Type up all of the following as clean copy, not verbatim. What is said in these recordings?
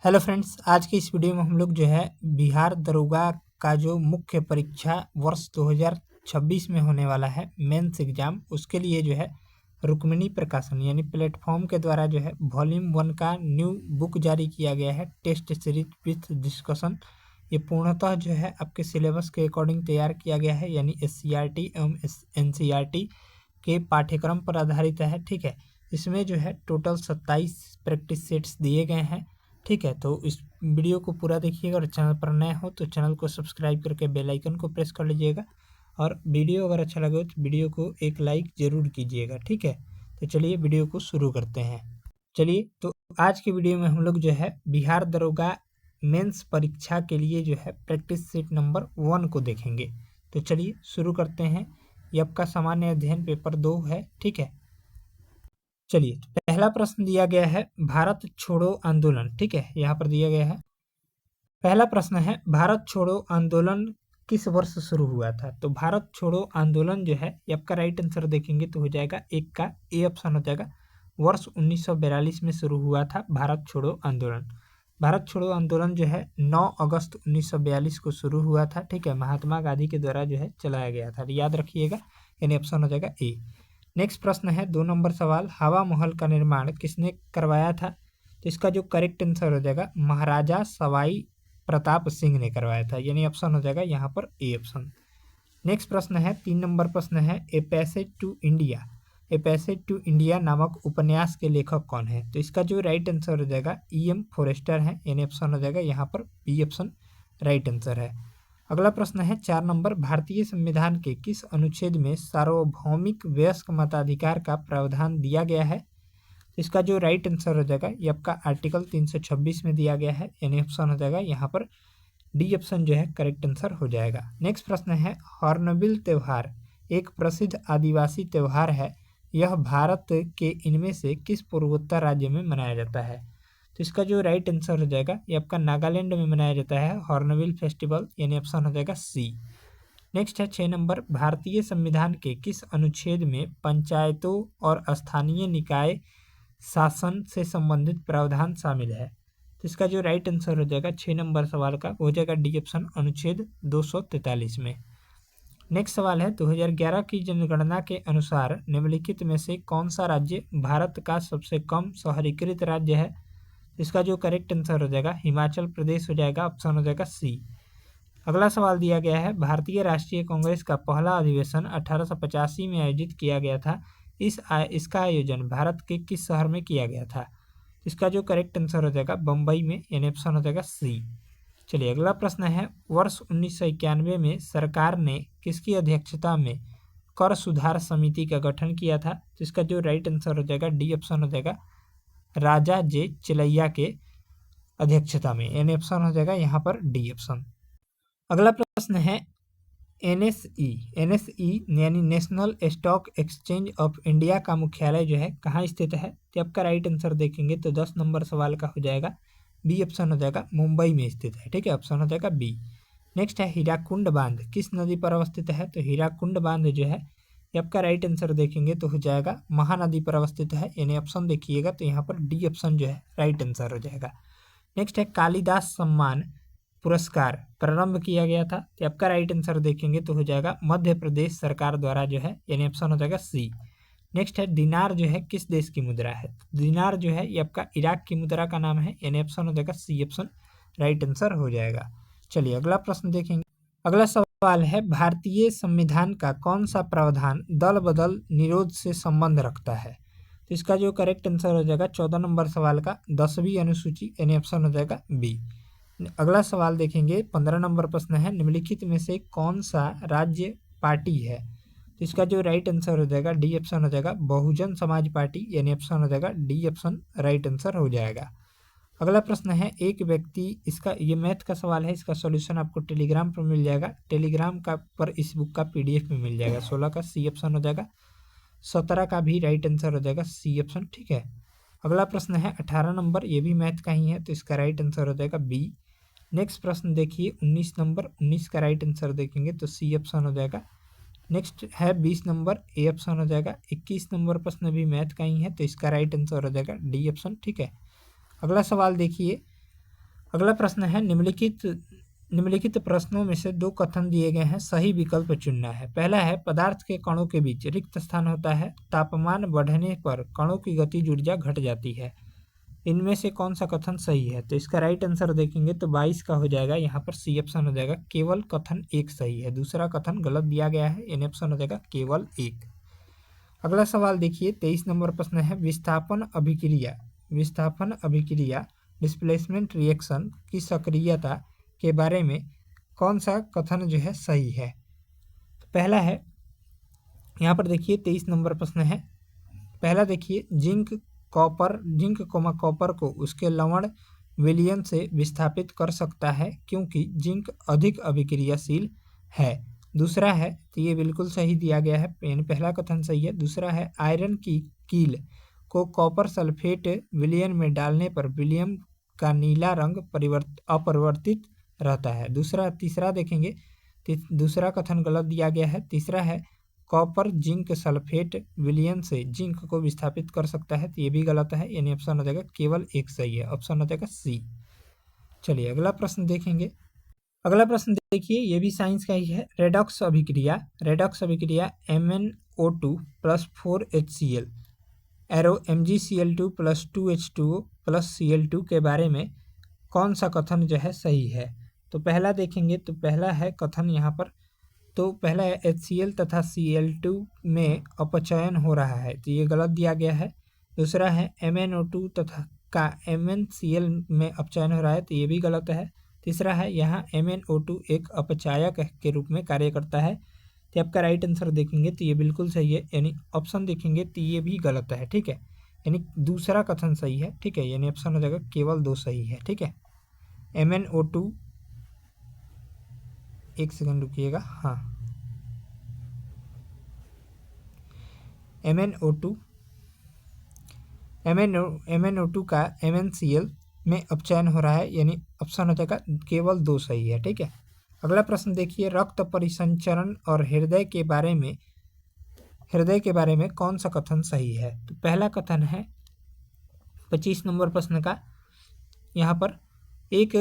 Hello friends, आज की इस वीडियो में हम लोग जो है बिहार दरोगा का जो मुख्य परीक्षा वर्ष 2026 में होने वाला है मेंस एग्जाम, उसके लिए जो है रुक्मिणी प्रकाशन यानी प्लेटफॉर्म के द्वारा जो है वॉल्यूम 1 का न्यू बुक जारी किया गया है, टेस्ट सीरीज विथ डिस्कशन। ये पूर्णतः जो है आपके सिलेबस के अकॉर्डिंग तैयार किया गया है, यानी SCRT एवं NCERT के पाठ्यक्रम पर आधारित है। ठीक है, इसमें जो है टोटल 27 प्रैक्टिस सेट्स दिए गए हैं। ठीक है, तो इस वीडियो को पूरा देखिएगा और चैनल पर नए हो तो चैनल को सब्सक्राइब करके बेल आइकन को प्रेस कर लीजिएगा और वीडियो अगर अच्छा लगे तो वीडियो को एक लाइक ज़रूर कीजिएगा। ठीक है, तो चलिए वीडियो को शुरू करते हैं। चलिए, तो आज की वीडियो में हम लोग जो है बिहार दरोगा मेंस परीक्षा के लिए जो है प्रैक्टिस सेट नंबर 1 को देखेंगे। तो चलिए शुरू करते हैं। ये आपका सामान्य अध्ययन पेपर 2 है। ठीक है, चलिए, तो पहला प्रश्न दिया गया है भारत छोड़ो आंदोलन। ठीक है, यहाँ पर दिया गया है पहला प्रश्न है भारत छोड़ो आंदोलन किस वर्ष शुरू हुआ था। तो भारत छोड़ो आंदोलन जो है ये आपका राइट आंसर देखेंगे तो हो जाएगा एक का ए ऑप्शन हो जाएगा। वर्ष 1942 में शुरू हुआ था भारत छोड़ो आंदोलन। भारत छोड़ो आंदोलन जो है 9 अगस्त 1942 को शुरू हुआ था। ठीक है, महात्मा गांधी के द्वारा जो है चलाया गया था, याद रखिएगा, यानी ऑप्शन हो जाएगा ए। नेक्स्ट प्रश्न है 2 नंबर सवाल, हवा महल का निर्माण किसने करवाया था। तो इसका जो करेक्ट आंसर हो जाएगा महाराजा सवाई प्रताप सिंह ने करवाया था, यानी ऑप्शन हो जाएगा यहाँ पर ए ऑप्शन। नेक्स्ट प्रश्न है 3 नंबर प्रश्न है a passage to India. A passage to India नामक उपन्यास के लेखक कौन है। तो इसका जो राइट आंसर हो जाएगा EM फॉरेस्टर है, यानी ऑप्शन हो जाएगा यहाँ पर बी ऑप्शन राइट आंसर है। अगला प्रश्न है 4 नंबर, भारतीय संविधान के किस अनुच्छेद में सार्वभौमिक वयस्क मताधिकार का प्रावधान दिया गया है। इसका जो राइट आंसर हो जाएगा ये आपका आर्टिकल 326 में दिया गया है, यानी ऑप्शन हो जाएगा यहाँ पर डी ऑप्शन जो है करेक्ट आंसर हो जाएगा। नेक्स्ट प्रश्न है हॉर्नबिल त्यौहार एक प्रसिद्ध आदिवासी त्यौहार है, यह भारत के इनमें से किस पूर्वोत्तर राज्य में मनाया जाता है। तो इसका जो राइट आंसर हो जाएगा ये आपका नागालैंड में मनाया जाता है हॉर्नबिल फेस्टिवल, यानी ऑप्शन हो जाएगा सी। नेक्स्ट है 6 नंबर, भारतीय संविधान के किस अनुच्छेद में पंचायतों और स्थानीय निकाय शासन से संबंधित प्रावधान शामिल है। तो इसका जो राइट आंसर हो जाएगा 6 नंबर सवाल का हो जाएगा डी ऑप्शन अनुच्छेद 243 में। नेक्स्ट सवाल है 2011 की जनगणना के अनुसार निम्नलिखित में से कौन सा राज्य भारत का सबसे कम शहरीकृत राज्य है। इसका जो करेक्ट आंसर हो जाएगा हिमाचल प्रदेश हो जाएगा, ऑप्शन हो जाएगा सी। अगला सवाल दिया गया है भारतीय राष्ट्रीय कांग्रेस का पहला अधिवेशन 1885 में आयोजित किया गया था, इसका आयोजन भारत के किस शहर में किया गया था। इसका जो करेक्ट आंसर हो जाएगा बम्बई में, यानी ऑप्शन हो जाएगा सी। चलिए, अगला प्रश्न है वर्ष 1991 में सरकार ने किसकी अध्यक्षता में कर सुधार समिति का गठन किया था। तो इसका जो राइट आंसर हो जाएगा डी ऑप्शन हो जाएगा राजा जे चिलैया के अध्यक्षता में, यानी ऑप्शन हो जाएगा यहाँ पर डी ऑप्शन। अगला प्रश्न है NSE यानी national stock exchange of India का मुख्यालय जो है कहाँ स्थित है। तो आपका राइट आंसर देखेंगे तो 10 नंबर सवाल का हो जाएगा बी ऑप्शन हो जाएगा मुंबई में स्थित है। ठीक है, ऑप्शन हो जाएगा बी। नेक्स्ट है हीराकुंड बांध किस नदी पर अवस्थित है। तो हीराकुंड बांध जो है ये आपका राइट आंसर देखेंगे तो हो जाएगा महानदी पर अवस्थित है, यानी ऑप्शन देखिएगा तो यहाँ पर डी ऑप्शन जो है राइट आंसर हो जाएगा। नेक्स्ट है कालिदास सम्मान पुरस्कार प्रारंभ किया गया था। तो आपका राइट आंसर देखेंगे तो हो जाएगा मध्य प्रदेश सरकार द्वारा जो है, यानी ऑप्शन हो जाएगा सी। नेक्स्ट है दिनार जो है किस देश की मुद्रा है। दिनार जो है ये आपका इराक की मुद्रा का नाम है, यानी ऑप्शन हो जाएगा सी ऑप्शन राइट आंसर हो जाएगा। चलिए, अगला प्रश्न देखेंगे। अगला सवाल है भारतीय संविधान का कौन सा प्रावधान दल बदल निरोध से संबंध रखता है। तो इसका जो करेक्ट आंसर हो जाएगा 14 नंबर सवाल का 10वीं अनुसूची, यानी ऑप्शन हो जाएगा बी। अगला सवाल देखेंगे 15 नंबर प्रश्न है निम्नलिखित में से कौन सा राज्य पार्टी है। तो इसका जो राइट आंसर हो जाएगा डी ऑप्शन हो जाएगा बहुजन समाज पार्टी, यानी ऑप्शन हो जाएगा डी ऑप्शन राइट आंसर हो जाएगा। अगला प्रश्न है एक व्यक्ति, इसका ये मैथ का सवाल है, इसका सॉल्यूशन आपको टेलीग्राम पर मिल जाएगा, टेलीग्राम का पर इस बुक का PDF में मिल जाएगा। 16 का सी ऑप्शन हो जाएगा, 17 का भी राइट आंसर हो जाएगा सी ऑप्शन। ठीक है, अगला प्रश्न है 18 नंबर, ये भी मैथ का ही है तो इसका राइट आंसर हो जाएगा बी। नेक्स्ट प्रश्न देखिए 19 नंबर, 19 का राइट आंसर देखेंगे तो सी ऑप्शन हो जाएगा। नेक्स्ट है 20 नंबर, ए ऑप्शन हो जाएगा। 21 नंबर प्रश्न भी मैथ का ही है तो इसका राइट आंसर हो जाएगा डी ऑप्शन। ठीक है, अगला सवाल देखिए अगला प्रश्न है निम्नलिखित प्रश्नों में से दो कथन दिए गए हैं, सही विकल्प चुनना है। पहला है पदार्थ के कणों के बीच रिक्त स्थान होता है, तापमान बढ़ने पर कणों की गतिज ऊर्जा घट जाती है। इनमें से कौन सा कथन सही है? तो इसका राइट आंसर देखेंगे तो 22 का हो जाएगा, यहाँ पर सी ऑप्शन हो जाएगा। केवल कथन एक सही है, दूसरा कथन गलत दिया गया है, एन ऑप्शन हो जाएगा केवल एक। अगला सवाल देखिए, 23 नंबर प्रश्न है विस्थापन अभिक्रिया डिस्प्लेसमेंट रिएक्शन की सक्रियता के बारे में कौन सा कथन जो है सही है? तो पहला है, यहाँ पर देखिए 23 नंबर प्रश्न है, पहला देखिए जिंक कॉपर को उसके लवण विलयन से विस्थापित कर सकता है क्योंकि जिंक अधिक अभिक्रियाशील है। दूसरा है, तो ये बिल्कुल सही दिया गया है, यानी पहला कथन सही है। दूसरा है आयरन की कील को कॉपर सल्फेट विलयन में डालने पर विलयन का नीला रंग अपरिवर्तित रहता है। तीसरा देखेंगे, दूसरा कथन गलत दिया गया है। तीसरा है कॉपर जिंक सल्फेट विलयन से जिंक को विस्थापित कर सकता है, तो ये भी गलत है, यानी ऑप्शन हो जाएगा केवल एक सही है, ऑप्शन हो जाएगा सी। चलिए अगला प्रश्न देखेंगे। अगला प्रश्न देखिए, ये भी साइंस का ही है। रेडॉक्स अभिक्रिया MnO2 plus 4HCl arrow MgCl2 plus 2H2O plus Cl2 के बारे में कौन सा कथन जो है सही है? तो पहला देखेंगे, तो पहला है कथन यहाँ पर, तो पहला है HCl तथा Cl2 में अपचयन हो रहा है, तो ये गलत दिया गया है। दूसरा है MnO2 तथा का MnCl में अपचयन हो रहा है, तो ये भी गलत है। तीसरा है यहाँ MnO2 एक अपचायक के रूप में कार्य करता है, तो आपका राइट आंसर देखेंगे तो ये बिल्कुल सही है, यानी ऑप्शन देखेंगे तो ये भी गलत है, ठीक है, यानी दूसरा कथन सही है, ठीक है, यानी ऑप्शन हो जाएगा केवल दो सही है, ठीक है। MnO2, एक सेकंड रुकिएगा, हाँ, MnO2 का MnCl में अपचयन हो रहा है, यानी ऑप्शन हो जाएगा केवल दो सही है, ठीक है। अगला प्रश्न देखिए, रक्त परिसंचरण और हृदय के बारे में कौन सा कथन सही है? तो पहला कथन है 25 नंबर प्रश्न का, यहाँ पर एक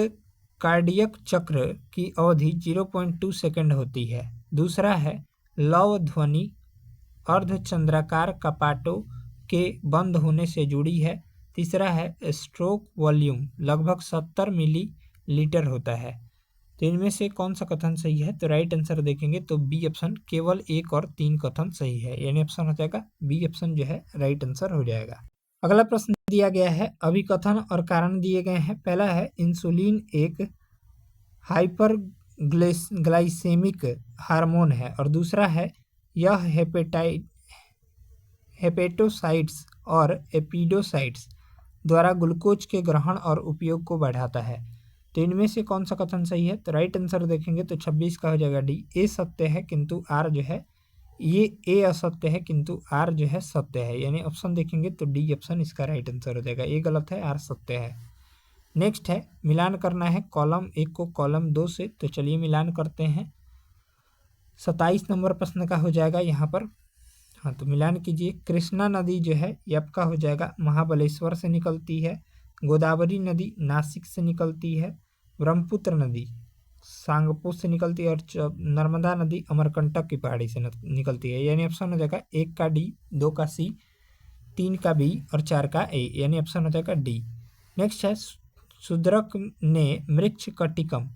कार्डियक चक्र की अवधि 0.2 सेकंड होती है। दूसरा है लव ध्वनि अर्धचंद्राकार कपाटों के बंद होने से जुड़ी है। तीसरा है स्ट्रोक वॉल्यूम लगभग 70 मिलीलीटर होता है। तो इनमें से कौन सा कथन सही है? तो राइट आंसर देखेंगे तो बी ऑप्शन, केवल एक और तीन कथन सही है, यानी ऑप्शन हो जाएगा बी ऑप्शन जो है राइट आंसर हो जाएगा। अगला प्रश्न दिया गया है, अभिकथन और कारण दिए गए हैं। पहला है इंसुलिन एक हाइपरग्लाइसेमिक हार्मोन है, और दूसरा है यह हेपेटोसाइट्स और एपिडोसाइट्स द्वारा ग्लूकोज के ग्रहण और उपयोग को बढ़ाता है। तो इनमें से कौन सा कथन सही है? तो राइट आंसर देखेंगे तो 26 का हो जाएगा डी। ए सत्य है किंतु आर जो है, ये ए असत्य है किंतु आर जो है सत्य है, यानी ऑप्शन देखेंगे तो डी ऑप्शन इसका राइट आंसर हो जाएगा। ए गलत है, आर सत्य है। नेक्स्ट है मिलान करना है कॉलम 1 को कॉलम 2 से, तो चलिए मिलान करते हैं। 27 नंबर प्रश्न का हो जाएगा यहाँ पर, हाँ, तो मिलान कीजिए। कृष्णा नदी जो है ये आपका हो जाएगा महाबलेश्वर से निकलती है। गोदावरी नदी नासिक से निकलती है। ब्रह्मपुत्र नदी सांगपो से निकलती है, और नर्मदा नदी अमरकंटक की पहाड़ी से निकलती है, यानी ऑप्शन हो जाएगा 1 का डी, 2 का सी, 3 का बी और 4 का ए, यानी ऑप्शन हो जाएगा डी। नेक्स्ट है शूद्रक ने मृच्छकटिकम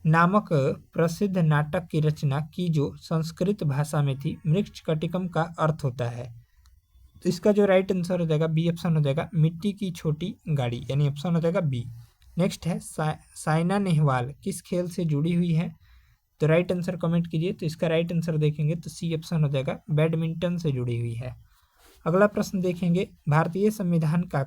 नामक प्रसिद्ध नाटक की रचना की जो संस्कृत भाषा में थी। मृच्छकटिकम का अर्थ होता है, तो इसका जो राइट आंसर हो जाएगा बी ऑप्शन हो जाएगा मिट्टी की छोटी गाड़ी, यानी ऑप्शन हो जाएगा बी। नेक्स्ट है साइना नेहवाल किस खेल से जुड़ी हुई है? तो राइट आंसर कमेंट कीजिए। तो इसका राइट आंसर देखेंगे तो सी ऑप्शन हो जाएगा बैडमिंटन से जुड़ी हुई है। अगला प्रश्न देखेंगे, भारतीय संविधान का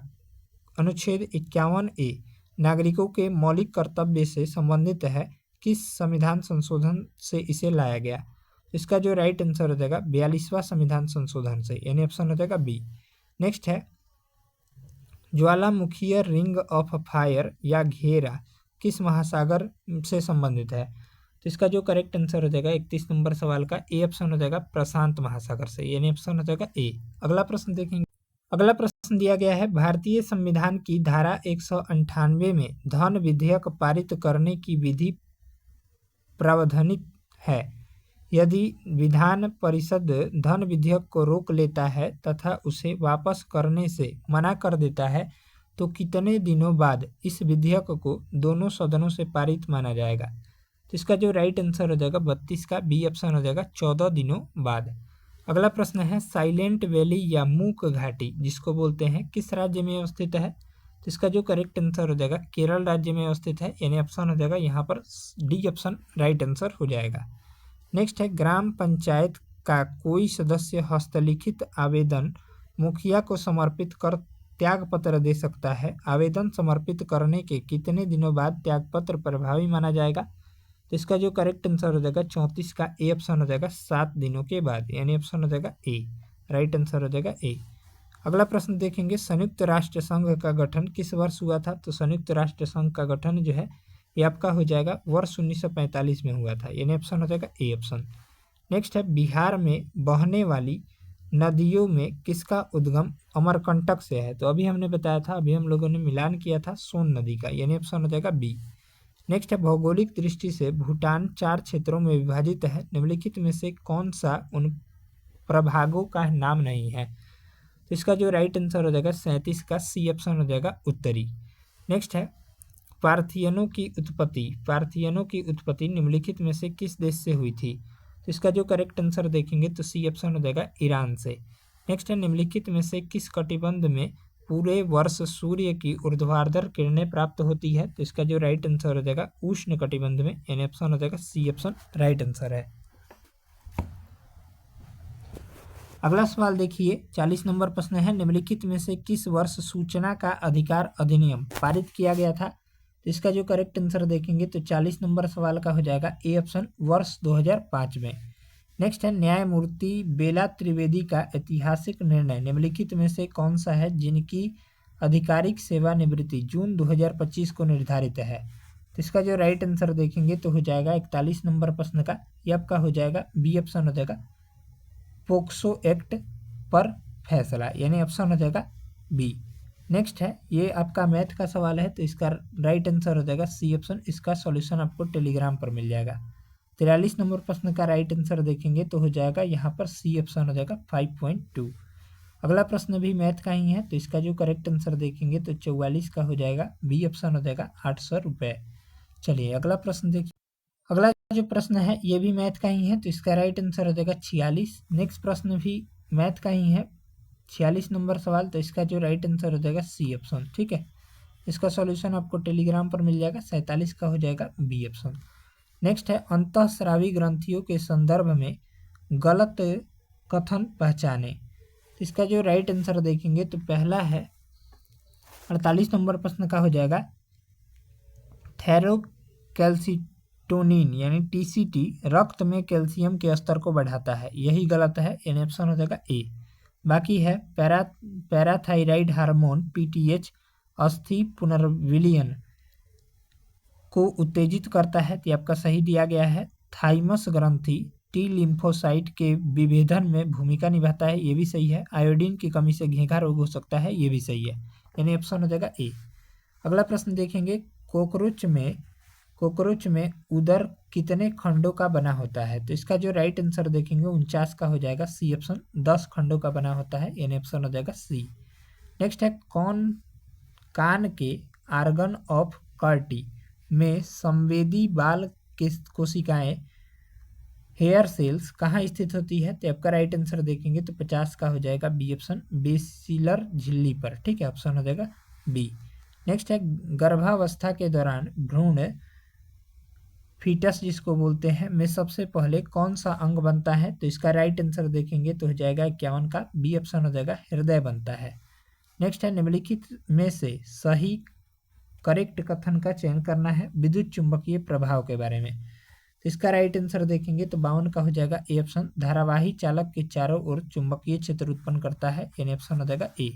अनुच्छेद 51A नागरिकों के मौलिक कर्तव्य से संबंधित है, किस संविधान संशोधन से इसे लाया गया? इसका जो राइट आंसर हो जाएगा 42वां संविधान संशोधन से, यानी ऑप्शन हो जाएगा बी। नेक्स्ट है ज्वालामुखीय रिंग ऑफ फायर या घेरा किस महासागर से संबंधित है? तो इसका जो करेक्ट आंसर हो जाएगा 31 नंबर सवाल का ए ऑप्शन हो जाएगा प्रशांत महासागर से, यानी ऑप्शन हो जाएगा ए। अगला प्रश्न देखेंगे, अगला प्रश्न दिया गया है, भारतीय संविधान की धारा 198 में धन विधेयक पारित करने की विधि प्रावधानित है। यदि विधान परिषद धन विधेयक को रोक लेता है तथा उसे वापस करने से मना कर देता है तो कितने दिनों बाद इस विधेयक को दोनों सदनों से पारित माना जाएगा? तो इसका जो राइट आंसर हो जाएगा 32 का बी ऑप्शन हो जाएगा 14 दिनों बाद। अगला प्रश्न है, साइलेंट वैली या मूक घाटी जिसको बोलते हैं किस राज्य में अवस्थित है? तो इसका जो करेक्ट आंसर हो जाएगा केरल राज्य में अवस्थित है, यानी ऑप्शन हो जाएगा यहाँ पर डी ऑप्शन राइट आंसर हो जाएगा। नेक्स्ट है, ग्राम पंचायत का कोई सदस्य हस्तलिखित आवेदन मुखिया को समर्पित कर त्यागपत्र दे सकता है। आवेदन समर्पित करने के कितने दिनों बाद त्यागपत्र प्रभावी माना जाएगा? तो इसका जो करेक्ट आंसर हो जाएगा 34 का ए ऑप्शन हो जाएगा 7 दिनों के बाद, यानी ऑप्शन हो जाएगा ए, राइट आंसर हो जाएगा ए। अगला प्रश्न देखेंगे, संयुक्त राष्ट्र संघ का गठन किस वर्ष हुआ था? तो संयुक्त राष्ट्र संघ का गठन जो है ये आपका हो जाएगा वर्ष 1945 में हुआ था, यानी ऑप्शन हो जाएगा ए ऑप्शन। नेक्स्ट है, बिहार में बहने वाली नदियों में किसका उद्गम अमरकंटक से है? तो अभी हमने बताया था, अभी हम लोगों ने मिलान किया था सोन नदी का, यानी ऑप्शन हो जाएगा बी। नेक्स्ट है, भौगोलिक दृष्टि से भूटान 4 क्षेत्रों में विभाजित है, निम्नलिखित में से कौन सा उन प्रभागों का नाम नहीं है? तो इसका जो राइट आंसर हो जाएगा 37 का सी ऑप्शन हो जाएगा उत्तरी। नेक्स्ट है, पार्थियनों की उत्पत्ति निम्नलिखित में से किस देश से हुई थी? तो इसका जो करेक्ट आंसर देखेंगे तो सी ऑप्शन हो जाएगा ईरान से। नेक्स्ट है, निम्नलिखित में से किस कटिबंध में पूरे वर्ष सूर्य की ऊर्ध्वाधर किरणें प्राप्त होती है? तो इसका जो राइट आंसर हो जाएगा उष्ण कटिबंध में, यानी ऑप्शन हो जाएगा सी ऑप्शन राइट आंसर है। अगला सवाल देखिए, 40 नंबर प्रश्न है, निम्नलिखित में से किस वर्ष सूचना का अधिकार अधिनियम पारित किया गया था? तो इसका जो करेक्ट आंसर देखेंगे तो 40 नंबर सवाल का हो जाएगा ए ऑप्शन वर्ष 2005 में। नेक्स्ट है, न्यायमूर्ति बेला त्रिवेदी का ऐतिहासिक निर्णय निम्नलिखित में से कौन सा है जिनकी आधिकारिक सेवानिवृत्ति जून 2025 को निर्धारित है? तो इसका जो राइट आंसर देखेंगे तो हो जाएगा 41 नंबर प्रश्न का ये आपका हो जाएगा बी ऑप्शन हो जाएगा पोक्सो एक्ट पर फैसला, यानी ऑप्शन हो जाएगा बी। नेक्स्ट है, ये आपका मैथ का सवाल है तो इसका राइट आंसर हो जाएगा सी ऑप्शन। इसका सॉल्यूशन आपको टेलीग्राम पर मिल जाएगा। 43 नंबर प्रश्न का राइट आंसर देखेंगे तो हो जाएगा यहाँ पर सी ऑप्शन हो जाएगा 5.2। अगला प्रश्न भी मैथ का ही है तो इसका जो करेक्ट आंसर देखेंगे तो 44 का हो जाएगा बी ऑप्शन हो जाएगा 800 रुपये। चलिए अगला प्रश्न देखिए, अगला जो प्रश्न है ये भी मैथ का ही है तो इसका राइट आंसर हो जाएगा 46। नेक्स्ट प्रश्न भी मैथ का ही है 46 नंबर सवाल, तो इसका जो राइट आंसर हो जाएगा सी ऑप्शन। ठीक है, इसका सॉल्यूशन आपको टेलीग्राम पर मिल जाएगा। 47 का हो जाएगा बी ऑप्शन। नेक्स्ट है, अंतःस्रावी ग्रंथियों के संदर्भ में गलत कथन पहचाने। तो इसका जो राइट आंसर देखेंगे तो पहला है 48 नंबर प्रश्न का हो जाएगा थेरोकैल्सिटोनिन यानी टीसीटी रक्त में कैल्शियम के स्तर को बढ़ाता है, यही गलत है, यानी ऑप्शन हो जाएगा ए। बाकी है पैराथायराइड हार्मोन पीटीएच अस्थि पुनर्विलियन को उत्तेजित करता है, तो आपका सही दिया गया है। थाइमस ग्रंथि टी लिम्फोसाइट के विभेदन में भूमिका निभाता है, ये भी सही है। आयोडीन की कमी से घेंघा रोग हो सकता है, ये भी सही है, यानी ऑप्शन हो जाएगा ए। अगला प्रश्न देखेंगे, कोकरोच में उदर कितने खंडों का बना होता है? तो इसका जो राइट आंसर देखेंगे 49 का हो जाएगा सी ऑप्शन। 10 खंडों का बना होता है, यानी ऑप्शन हो जाएगा सी। नेक्स्ट है, कान के आर्गन ऑफ कार्टी में संवेदी बाल कोशिकाएं हेयर सेल्स कहाँ स्थित होती है? तो आपका राइट आंसर देखेंगे तो 50 का हो जाएगा बी ऑप्शन बेसिलर झिल्ली पर। ठीक है, ऑप्शन हो जाएगा बी। नेक्स्ट है, गर्भावस्था के दौरान भ्रूण फीटस जिसको बोलते हैं में सबसे पहले कौन सा अंग बनता है? तो इसका राइट आंसर देखेंगे तो हो जाएगा 51 का बी ऑप्शन हो जाएगा हृदय बनता है। नेक्स्ट है, निम्नलिखित में से सही करेक्ट कथन का चयन करना है विद्युत चुंबकीय प्रभाव के बारे में। तो इसका राइट आंसर देखेंगे तो 52 का हो जाएगा ए ऑप्शन। धारावाही चालक के चारों ओर चुंबकीय क्षेत्र उत्पन्न करता है, यानी ऑप्शन हो जाएगा ए।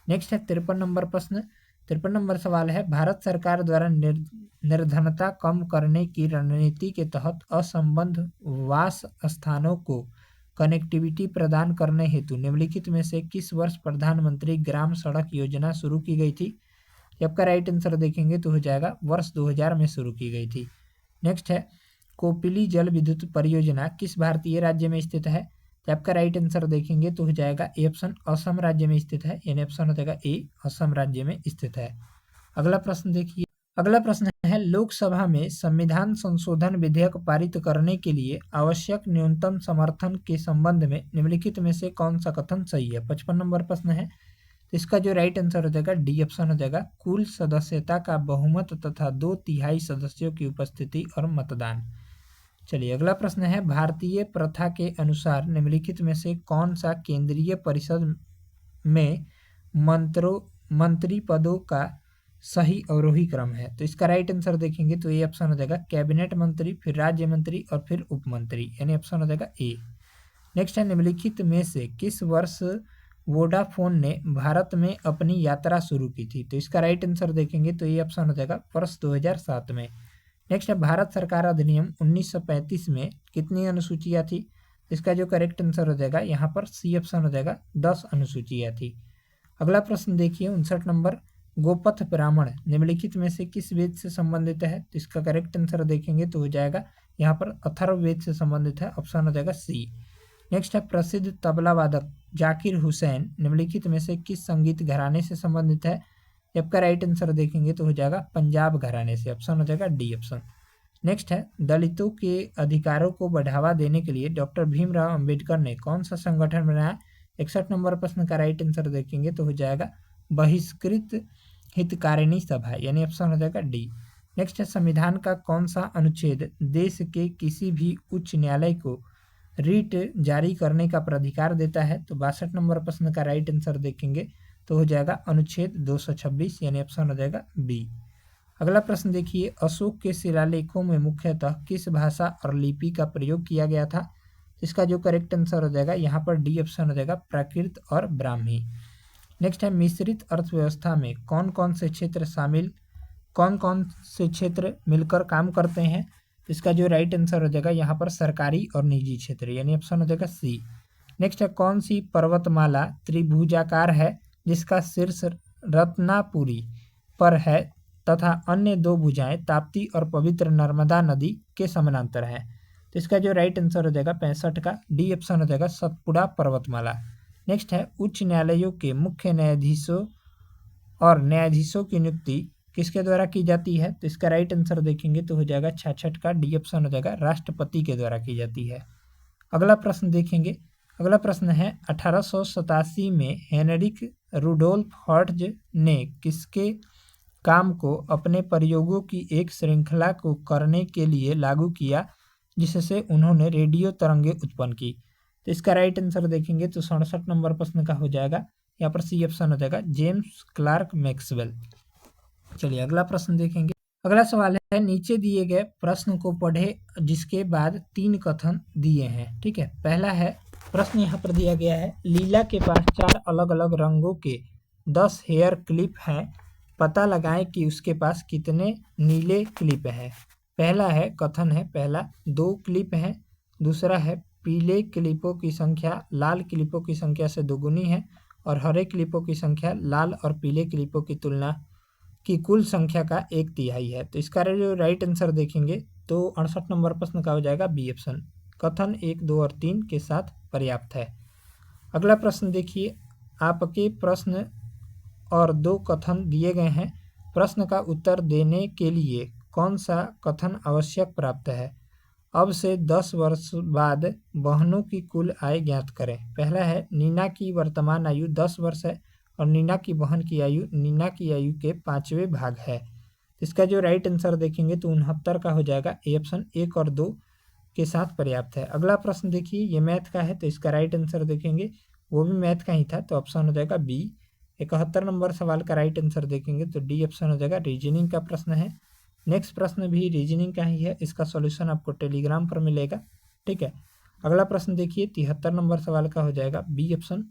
नेक्स्ट है 53 नंबर प्रश्न। 53 नंबर सवाल है, भारत सरकार द्वारा निर्धनता कम करने की रणनीति के तहत असंबद्ध वास स्थानों को कनेक्टिविटी प्रदान करने हेतु निम्नलिखित में से किस वर्ष प्रधानमंत्री ग्राम सड़क योजना शुरू की गई थी? आपका राइट आंसर देखेंगे तो हो जाएगा वर्ष 2000 में शुरू की गई थी। नेक्स्ट है कोपिली जल विद्युत परियोजना किस भारतीय राज्य में स्थित है? तो आपका राइट आंसर देखेंगे तो हो जाएगा ए ऑप्शन असम राज्य में स्थित है, यानी ऑप्शन हो जाएगा ए असम राज्य में स्थित है। अगला प्रश्न देखिए, अगला प्रश्न है लोकसभा में संविधान संशोधन विधेयक पारित करने के लिए आवश्यक न्यूनतम समर्थन के संबंध में निम्नलिखित में से कौन सा कथन सही है? 55 नंबर प्रश्न है, तो इसका जो राइट आंसर हो जाएगा डी ऑप्शन हो जाएगा कुल सदस्यता का बहुमत तथा 2/3 सदस्यों की उपस्थिति और मतदान। चलिए अगला प्रश्न है भारतीय प्रथा के अनुसार निम्नलिखित में से कौन सा केंद्रीय परिषद में मंत्री पदों का सही अवरोही क्रम है? तो इसका राइट आंसर देखेंगे तो ये ऑप्शन हो जाएगा कैबिनेट मंत्री, फिर राज्य मंत्री और फिर उप मंत्री, यानी ऑप्शन हो जाएगा ए। नेक्स्ट है निम्नलिखित में से किस वर्ष वोडाफोन ने भारत में अपनी यात्रा शुरू की थी? तो इसका राइट आंसर देखेंगे तो ये ऑप्शन हो जाएगा वर्ष 2007 में। नेक्स्ट है भारत सरकार अधिनियम 1935 में कितनी अनुसूचियाँ थी? इसका जो करेक्ट आंसर हो जाएगा यहाँ पर सी ऑप्शन हो जाएगा 10 अनुसूचियाँ थी। अगला प्रश्न देखिए 59 नंबर गोपथ ब्राह्मण निम्नलिखित में से किस वेद से संबंधित है? तो इसका करेक्ट आंसर देखेंगे तो हो जाएगा यहाँ पर अथर्ववेद से संबंधित है, ऑप्शन हो जाएगा सी। नेक्स्ट है प्रसिद्ध तबला वादक जाकिर हुसैन निम्नलिखित में से किस संगीत घराने से संबंधित है? आपका राइट आंसर देखेंगे तो हो जाएगा पंजाब घराने से, ऑप्शन हो जाएगा डी ऑप्शन। नेक्स्ट है दलितों के अधिकारों को बढ़ावा देने के लिए डॉक्टर भीमराव अंबेडकर ने कौन सा संगठन बनाया? 61 नंबर प्रश्न का राइट आंसर देखेंगे तो हो जाएगा बहिष्कृत हितकारिणी सभा, यानी ऑप्शन हो जाएगा डी। नेक्स्ट है संविधान का कौन सा अनुच्छेद देश के किसी भी उच्च न्यायालय को रीट जारी करने का प्राधिकार देता है? तो 62 नंबर प्रश्न का राइट आंसर देखेंगे तो हो जाएगा अनुच्छेद 226, यानी ऑप्शन हो जाएगा बी। अगला प्रश्न देखिए अशोक के शिलालेखों में मुख्यतः किस भाषा और लिपि का प्रयोग किया गया था? इसका जो करेक्ट आंसर हो जाएगा यहाँ पर डी ऑप्शन हो जाएगा प्राकृत और ब्राह्मी। नेक्स्ट है मिश्रित अर्थव्यवस्था में कौन कौन से क्षेत्र मिलकर काम करते हैं? इसका जो राइट आंसर हो जाएगा यहाँ पर सरकारी और निजी क्षेत्र, यानी ऑप्शन हो जाएगा सी। नेक्स्ट है कौन सी पर्वतमाला त्रिभुजाकार है जिसका शीर्ष रत्नापुरी पर है तथा अन्य 2 भुजाएं ताप्ती और पवित्र नर्मदा नदी के समानांतर हैं? तो इसका जो राइट आंसर हो जाएगा 65 का डी ऑप्शन हो जाएगा सतपुड़ा पर्वतमाला। नेक्स्ट है उच्च न्यायालयों के मुख्य न्यायाधीशों और न्यायाधीशों की नियुक्ति किसके द्वारा की जाती है? तो इसका राइट आंसर देखेंगे तो हो जाएगा 66 का डी ऑप्शन हो जाएगा राष्ट्रपति के द्वारा की जाती है। अगला प्रश्न देखेंगे, अगला प्रश्न है 1887 में हेनरिक रुडोल्फ हर्ट्ज ने किसके काम को अपने प्रयोगों की एक श्रृंखला को करने के लिए लागू किया जिससे उन्होंने रेडियो तरंगें उत्पन्न की? तो इसका राइट आंसर देखेंगे तो 67 नंबर प्रश्न का हो जाएगा यहाँ पर सी ऑप्शन हो जाएगा जेम्स क्लार्क मैक्सवेल। चलिए अगला प्रश्न देखेंगे, अगला सवाल है नीचे दिए गए प्रश्न को पढ़े जिसके बाद 3 कथन दिए हैं। ठीक है, पहला है प्रश्न यहाँ पर दिया गया है लीला के पास 4 अलग अलग रंगों के 10 हेयर क्लिप हैं, पता लगाएं कि उसके पास कितने नीले क्लिप हैं। पहला है कथन है पहला 2 क्लिप हैं, दूसरा है पीले क्लिपों की संख्या लाल क्लिपों की संख्या से दोगुनी है और हरे क्लिपों की संख्या लाल और पीले क्लिपों की तुलना की कुल संख्या का 1/3 है। तो इसका जो राइट आंसर देखेंगे तो 68 नंबर प्रश्न का हो जाएगा बी ऑप्शन, कथन 1, 2 और 3 के साथ पर्याप्त है। अगला प्रश्न देखिए, आपके प्रश्न और 2 कथन दिए गए हैं, प्रश्न का उत्तर देने के लिए कौन सा कथन आवश्यक प्राप्त है? अब से 10 वर्ष बाद बहनों की कुल आय ज्ञात करें। पहला है नीना की वर्तमान आयु 10 वर्ष है और नीना की बहन की आयु नीना की आयु के 5वें भाग है। इसका जो राइट आंसर देखेंगे तो 69 का हो जाएगा ए ऑप्शन 1 और 2 के साथ पर्याप्त है। अगला प्रश्न देखिए, ये मैथ का है तो इसका राइट आंसर देखेंगे वो भी मैथ का ही था तो ऑप्शन हो जाएगा बी। 71 नंबर सवाल का राइट आंसर देखेंगे तो डी ऑप्शन हो जाएगा रीजनिंग का प्रश्न है। नेक्स्ट प्रश्न भी रीजनिंग का ही है, इसका सॉल्यूशन आपको टेलीग्राम पर मिलेगा। ठीक है, अगला प्रश्न देखिए 73 नंबर सवाल का हो जाएगा बी ऑप्शन।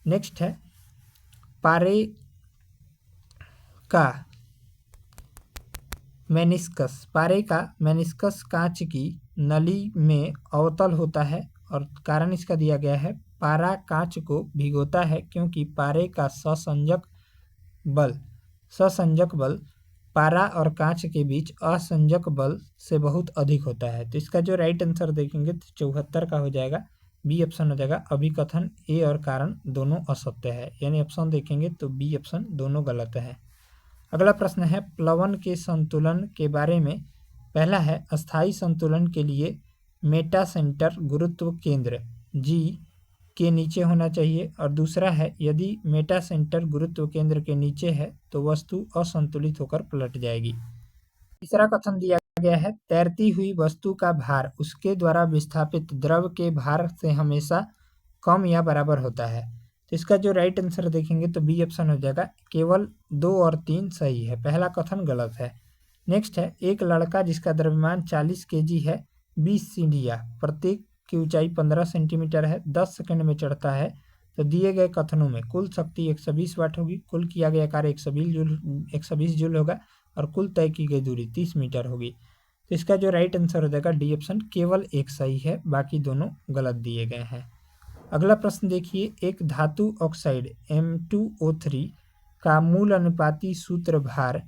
नेक्स्ट है पारे का मेनिस्कस कांच की नली में अवतल होता है और कारण इसका दिया गया है पारा कांच को भिगोता है क्योंकि पारे का ससंजक बल पारा और कांच के बीच असंजक बल से बहुत अधिक होता है। तो इसका जो राइट आंसर देखेंगे तो 74 का हो जाएगा, बी ऑप्शन हो जाएगा। अभिकथन ए और कारण दोनों असत्य है, यानी ऑप्शन देखेंगे तो बी ऑप्शन दोनों गलत है। अगला प्रश्न है प्लवन के संतुलन के बारे में। पहला है अस्थाई संतुलन के लिए मेटा सेंटर गुरुत्व केंद्र जी के नीचे होना चाहिए, और दूसरा है यदि मेटा सेंटर गुरुत्व केंद्र के नीचे है तो वस्तु असंतुलित होकर पलट जाएगी। तीसरा कथन दिया गया है तैरती हुई वस्तु का भार उसके द्वारा विस्थापित द्रव के भार से हमेशा कम या बराबर होता है। तो इसका जो राइट आंसर देखेंगे तो बी ऑप्शन हो जाएगा, केवल 2 और 3 सही है, पहला कथन गलत है। नेक्स्ट है एक लड़का जिसका द्रव्यमान 40 केजी है 20 सीढ़ियाँ, प्रत्येक की ऊंचाई 15 सेंटीमीटर है, 10 सेकंड में चढ़ता है, तो दिए गए कथनों में कुल शक्ति 120 वाट होगी, कुल किया गया कार्य 120 जूल होगा और कुल तय की गई दूरी 30 मीटर होगी। तो इसका जो राइट आंसर हो जाएगा डी ऑप्शन, केवल एक सही है, बाकी दोनों गलत दिए गए हैं। अगला प्रश्न देखिए एक धातु ऑक्साइड M2O3 का मूल अनुपाती सूत्र भार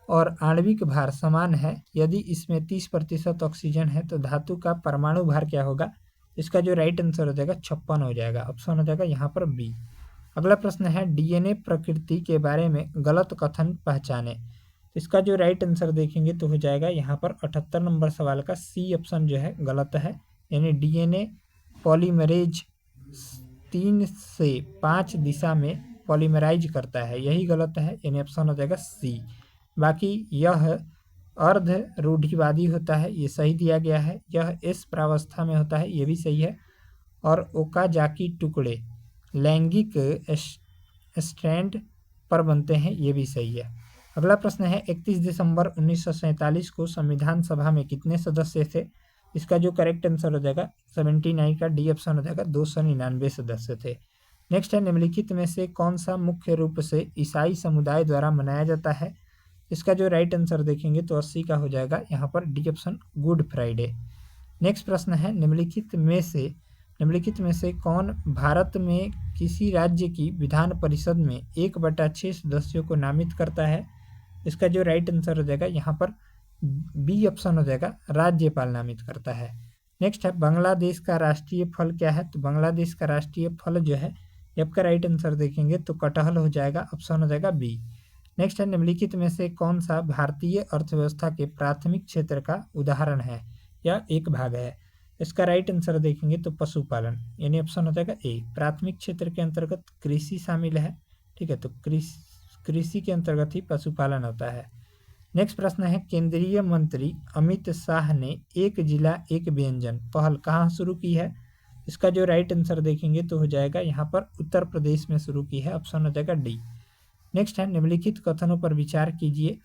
और आणविक भार समान है, यदि इसमें 30% ऑक्सीजन है तो धातु का परमाणु भार क्या होगा। इसका जो राइट आंसर हो जाएगा 56 हो जाएगा, ऑप्शन हो जाएगा यहाँ पर बी। अगला प्रश्न है डीएनए प्रकृति के बारे में गलत कथन पहचाने। इसका जो राइट आंसर देखेंगे तो हो जाएगा यहाँ पर 78 नंबर सवाल का सी ऑप्शन जो है गलत है, यानी डीएनए पॉलीमरेज 3 से 5 दिशा में पॉलीमराइज करता है, यही गलत है, यानी ऑप्शन हो जाएगा सी। बाकी यह अर्ध रूढ़िवादी होता है, ये सही दिया गया है। यह एस प्रावस्था में होता है, ये भी सही है। और ओकाजाकी टुकड़े लैंगिक स्ट्रैंड पर बनते हैं, ये भी सही है। अगला प्रश्न है 31 दिसंबर 1947 को संविधान सभा में कितने सदस्य थे। इसका जो करेक्ट आंसर हो जाएगा 79 का डी ऑप्शन हो जाएगा, 299 सदस्य थे। नेक्स्ट है निम्नलिखित में से कौन सा मुख्य रूप से ईसाई समुदाय द्वारा मनाया जाता है। इसका जो राइट आंसर देखेंगे तो 80 का हो जाएगा यहाँ पर D option, good Friday. Next प्रश्न है निम्नलिखित में से कौन भारत में किसी राज्य की विधान परिषद में 1/6 सदस्यों को नामित करता है। इसका जो राइट आंसर हो जाएगा यहाँ पर बी ऑप्शन हो जाएगा, राज्यपाल नामित करता है। नेक्स्ट है बांग्लादेश का राष्ट्रीय फल क्या है। तो बांग्लादेश का राष्ट्रीय फल जो है, आपका राइट आंसर देखेंगे तो कटहल हो जाएगा, ऑप्शन हो जाएगा बी। नेक्स्ट है निम्नलिखित में से कौन सा भारतीय अर्थव्यवस्था के प्राथमिक क्षेत्र का उदाहरण है या एक भाग है। इसका राइट आंसर देखेंगे तो पशुपालन, यानी ऑप्शन हो जाएगा ए। प्राथमिक क्षेत्र के अंतर्गत कृषि शामिल है, ठीक है, तो कृषि के अंतर्गत ही पशुपालन होता है। नेक्स्ट प्रश्न है केंद्रीय मंत्री अमित शाह ने एक जिला एक व्यंजन पहल कहाँ शुरू की है। इसका जो राइट आंसर देखेंगे तो हो जाएगा यहाँ पर उत्तर प्रदेश में शुरू की है, ऑप्शन हो जाएगा डी। नेक्स्ट है निम्नलिखित कथनों पर विचार कीजिए।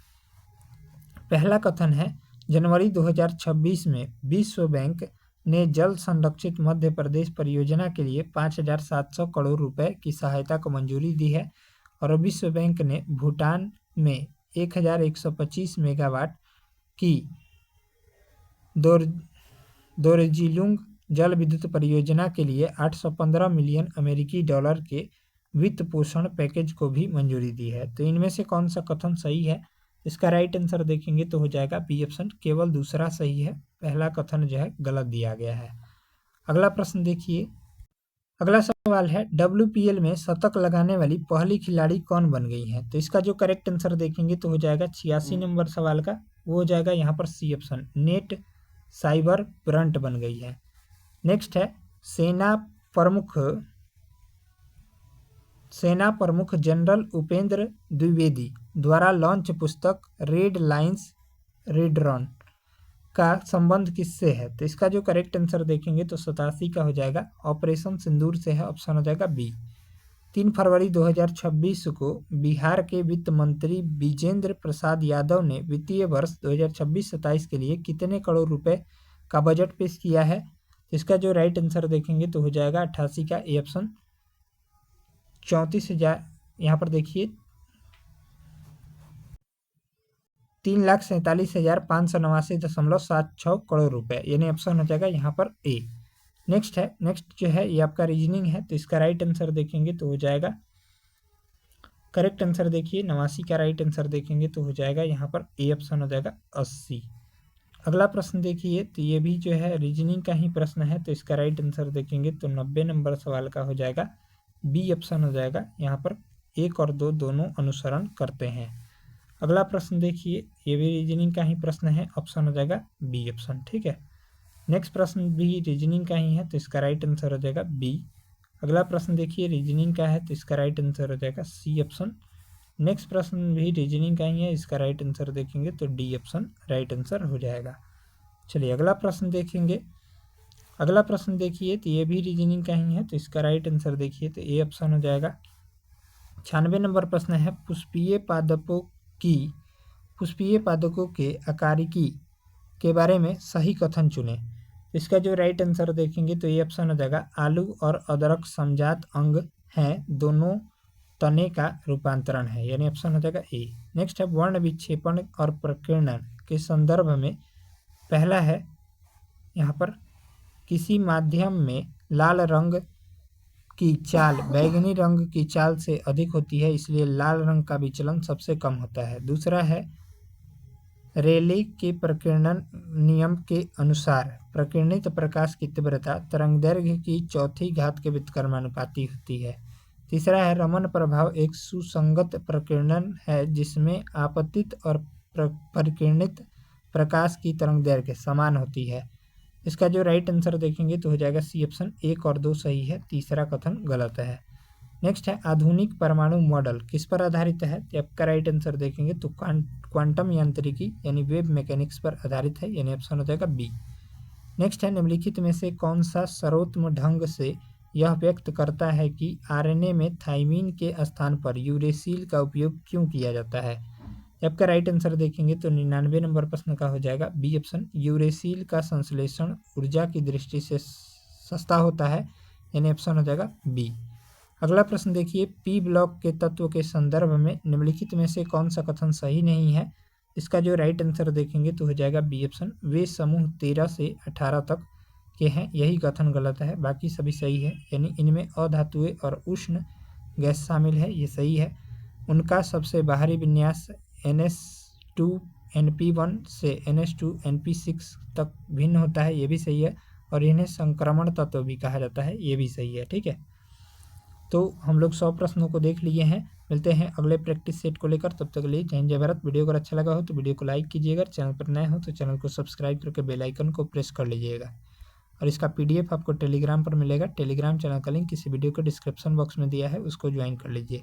पहला कथन है जनवरी 2026 में विश्व बैंक ने जल संरक्षित मध्य प्रदेश परियोजना के लिए 5,700 करोड़ रुपए की सहायता को मंजूरी दी है, और विश्व बैंक ने भूटान में 1,125 मेगावाट की दोरजिलुंग जल विद्युत परियोजना के लिए 815 मिलियन अमेरिकी डॉलर के वित्त पोषण पैकेज को भी मंजूरी दी है। तो इनमें से कौन सा कथन सही है। इसका राइट आंसर देखेंगे तो हो जाएगा बी ऑप्शन, केवल दूसरा सही है, पहला कथन जो है गलत दिया गया है। अगला प्रश्न देखिए, अगला सवाल है WPL में शतक लगाने वाली पहली खिलाड़ी कौन बन गई है। तो इसका जो करेक्ट आंसर देखेंगे तो हो जाएगा 86 नंबर सवाल का, वो हो जाएगा यहाँ पर सी ऑप्शन, नेट साइबर ब्रंट बन गई है। नेक्स्ट है सेना प्रमुख जनरल उपेंद्र द्विवेदी द्वारा लॉन्च पुस्तक रेड लाइंस रेड रन का संबंध किससे है। तो इसका जो करेक्ट आंसर देखेंगे तो 87 का हो जाएगा, ऑपरेशन सिंदूर से है, ऑप्शन हो जाएगा बी। 3 फरवरी 2026 को बिहार के वित्त मंत्री विजेंद्र प्रसाद यादव ने वित्तीय वर्ष 2026-27 के लिए कितने करोड़ रुपए का बजट पेश किया है। इसका जो राइट आंसर देखेंगे तो हो जाएगा 88 का ए ऑप्शन, 34,000, यहाँ पर देखिए 3,47,589.76 करोड़ रुपए, यानी ऑप्शन हो जाएगा यहाँ पर ए। नेक्स्ट जो है ये आपका रीजनिंग है, तो इसका राइट आंसर देखेंगे तो हो जाएगा, करेक्ट आंसर देखिए 89 का राइट आंसर देखेंगे तो हो जाएगा यहाँ पर ए ऑप्शन हो जाएगा 80। अगला प्रश्न देखिए, तो ये भी जो है रीजनिंग का ही प्रश्न है, तो इसका राइट आंसर देखेंगे तो 90 नंबर सवाल का हो जाएगा बी ऑप्शन हो जाएगा। यहाँ पर 1 और 2 दोनों अनुसरण करते हैं। अगला प्रश्न देखिए, ये भी रीजनिंग का ही प्रश्न है, ऑप्शन हो जाएगा बी ऑप्शन, ठीक है। नेक्स्ट प्रश्न भी रीजनिंग का ही है, तो इसका राइट आंसर हो जाएगा बी। अगला प्रश्न देखिए रीजनिंग का है, तो इसका राइट आंसर हो जाएगा सी ऑप्शन। नेक्स्ट प्रश्न भी रीजनिंग का ही है, इसका राइट आंसर देखेंगे तो डी ऑप्शन राइट आंसर हो जाएगा। चलिए अगला प्रश्न देखेंगे। अगला प्रश्न देखिए, तो ये भी रीजनिंग का ही है, तो इसका राइट आंसर देखिए तो ए ऑप्शन हो जाएगा। 96 नंबर प्रश्न है, पुष्पीय पादपों के आकारिकी के बारे में सही कथन चुनें। इसका जो राइट आंसर देखेंगे तो ये ऑप्शन हो जाएगा, आलू और अदरक समजात अंग हैं, दोनों तने का रूपांतरण है, यानी ऑप्शन हो जाएगा ए। नेक्स्ट है, वर्ण विक्षेपण और प्रकीर्णन के संदर्भ में पहला है यहाँ पर, किसी माध्यम में लाल रंग की चाल बैंगनी रंग की चाल से अधिक होती है, इसलिए लाल रंग का विचलन सबसे कम होता है। दूसरा है, रेले के प्रकीर्णन नियम के अनुसार प्रकीर्णित प्रकाश की तीव्रता तरंगदैर्घ्य की चौथी घात के व्युत्क्रमानुपाती होती है। तीसरा है, रमन प्रभाव एक सुसंगत प्रकीर्णन है जिसमें आपतित और प्रकीर्णित प्रकाश की तरंगदैर्घ्य समान होती है। इसका जो राइट आंसर देखेंगे तो हो जाएगा सी ऑप्शन, 1 और 2 सही है, तीसरा कथन गलत है। नेक्स्ट है, आधुनिक परमाणु मॉडल किस पर आधारित है, तो आपका राइट आंसर देखेंगे तो क्वांटम यांत्रिकी यानी वेव मैकेनिक्स पर आधारित है, यानी ऑप्शन हो जाएगा बी। नेक्स्ट है, निम्नलिखित में से कौन सा सर्वोत्तम ढंग से यह व्यक्त करता है कि आरएनए में थाइमीन के स्थान पर यूरेसिल का उपयोग क्यों किया जाता है। आपका राइट आंसर देखेंगे तो 99 नंबर प्रश्न का हो जाएगा बी ऑप्शन, यूरेसिल का संश्लेषण ऊर्जा की दृष्टि से सस्ता होता है, यानी ऑप्शन हो जाएगा बी। अगला प्रश्न देखिए, पी ब्लॉक के तत्व के संदर्भ में निम्नलिखित में से कौन सा कथन सही नहीं है। इसका जो राइट आंसर देखेंगे तो हो जाएगा बी ऑप्शन, वे समूह 13 से 18 तक के हैं, यही कथन गलत है, बाकी सभी सही है, यानी इनमें अधातुएं और उष्ण गैस शामिल है, ये सही है। उनका सबसे बाहरी विन्यास NH2NP1 से NH2NP6 तक भिन्न होता है, ये भी सही है, और इन्हें संक्रमण तत्व भी कहा जाता है, ये भी सही है, ठीक है। तो हम लोग 100 प्रश्नों को देख लिए हैं। मिलते हैं अगले प्रैक्टिस सेट को लेकर, तब तक के लिए जय हिंद जय भारत। वीडियो अगर अच्छा लगा हो तो वीडियो को लाइक कीजिएगा, चैनल पर नए हो तो चैनल को सब्सक्राइब करके बेल आइकन को प्रेस कर लीजिएगा। और इसका PDF आपको टेलीग्राम पर मिलेगा, टेलीग्राम चैनल का लिंक किसी वीडियो के डिस्क्रिप्शन बॉक्स में दिया है, उसको ज्वाइन कर लीजिए।